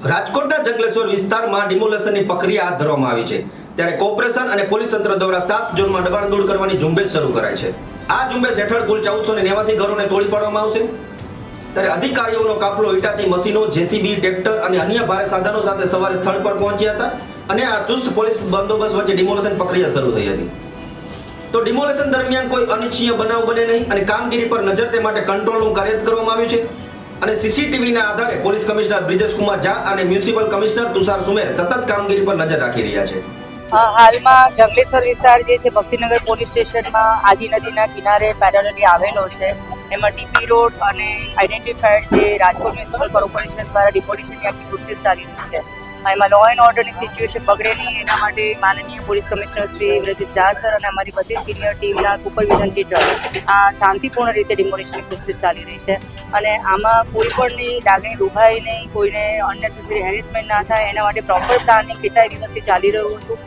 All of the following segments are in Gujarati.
રાજકોટના જંગલેશ્વર વિસ્તારમાં ડિમોલેશનની પ્રક્રિયા હાથ ધરવામાં આવી છે, ત્યારે કોર્પોરેશન અને પોલીસ તંત્ર દ્વારા 7 ઝોનમાં દબાણ દૂર કરવાની ઝુંબેશ શરૂ કરાઈ છે। આ ઝુંબેશ હેઠળ કુલ 1489 ઘરોને તોડી પાડવામાં આવશે। ત્યારે અધિકારીઓનો કાફલો હિટાચી મશીનો, જેસીબી, ટ્રેક્ટર અને અન્ય ભારે સાધનો સાથે સવારે સ્થળ પર પહોંચ્યા હતા અને આ ચુસ્ત પોલીસ બંદોબસ્ત વચ્ચે ડિમોલેશન પ્રક્રિયા શરૂ થઈ હતી। તો ડિમોલેશન દરમિયાન કોઈ અનિચ્છનીય બનાવ બને નહીં અને કામગીરી પર નજર તે માટે કંટ્રોલ રૂમ કાર્યરત કરવામાં આવ્યું છે અને સીસીટીવીના આધારે પોલીસ કમિશનર બ્રિજેશ કુમાર ઝા અને મ્યુનિસિપલ કમિશનર તુષાર સુમેર સતત કામગીરી પર નજર રાખી રહ્યા છે। હાલમાં જંગલેશ્વર વિસ્તાર જે છે ભક્તિનગર પોલીસ સ્ટેશનમાં આજી નદીના કિનારે પેરેલલી આવેલો છે। એમાં ટીપી રોડ અને આઈડેન્ટિફાઈડ જે રાજકોટ મ્યુનિસિપલ કોર્પોરેશન દ્વારા ડિમોલિશનની આખી પ્રોસેસ ચાલી રહી છે। એમાં લો એન્ડ ઓર્ડરની સિચ્યુએશન બગડે નહીં એના માટે માનનીય police commissioner Shri Brijesh Jha sir અને અમારી બધી સિનિયર ટીમના સુપરવિઝન હેઠળ આ શાંતિપૂર્ણ રીતે ડિમોલિશનની પ્રોસેસ ચાલી રહી છે અને આમાં કોઈ પણની લાગણી દુભાય નહીં, કોઈને અનનેસેસરી હેરેસમેન્ટ ના થાય એના માટે પ્રોપર પ્લાનિંગ કેટલાય દિવસથી ચાલી રહ્યું હતું,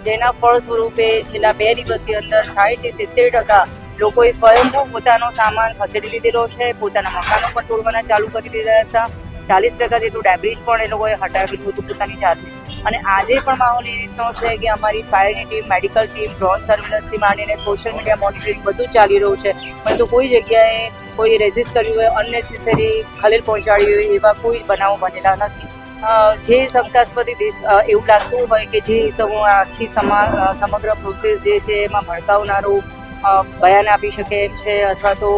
જેના ફળ સ્વરૂપે છેલ્લા 2 દિવસની અંદર 60 થી 70% લોકોએ સ્વયંભૂ પોતાનો સામાન ખસેડી લીધેલો છે, પોતાના મકાનો પણ તોડવાના ચાલુ કરી દીધા હતા। 40% જેટલું ડેબ્રિજ પણ એ લોકોએ હટાવેલું હતું પોતાની જાતે। અને આજે પણ માહોલ એ રીતનો છે કે અમારી ફાયરની ટીમ, મેડિકલ ટીમ, ડ્રોન સર્વેલન્સથી માંડીને સોશિયલ મીડિયા મોનિટરિંગ બધું ચાલી રહ્યું છે, પરંતુ કોઈ જગ્યાએ કોઈ રેઝિસ્ટ કર્યું હોય, અનનેસેસરી ખલેલ પહોંચાડી હોય એવા કોઈ બનાવો બનેલા નથી। જે શંકાસ્પદ એવું લાગતું હોય કે જે આખી સમગ્ર પ્રોસેસ જે છે એમાં ભડકાવનારું બયાન આપી શકે એમ છે અથવા તો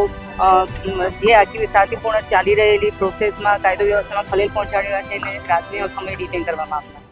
જે આખી શાંતિપૂર્ણ ચાલી રહેલી પ્રોસેસમાં કાયદો વ્યવસ્થામાં ખલેલ પહોંચાડ્યા છે એને રાતના સમયે ડિટેન કરવામાં આવ્યા।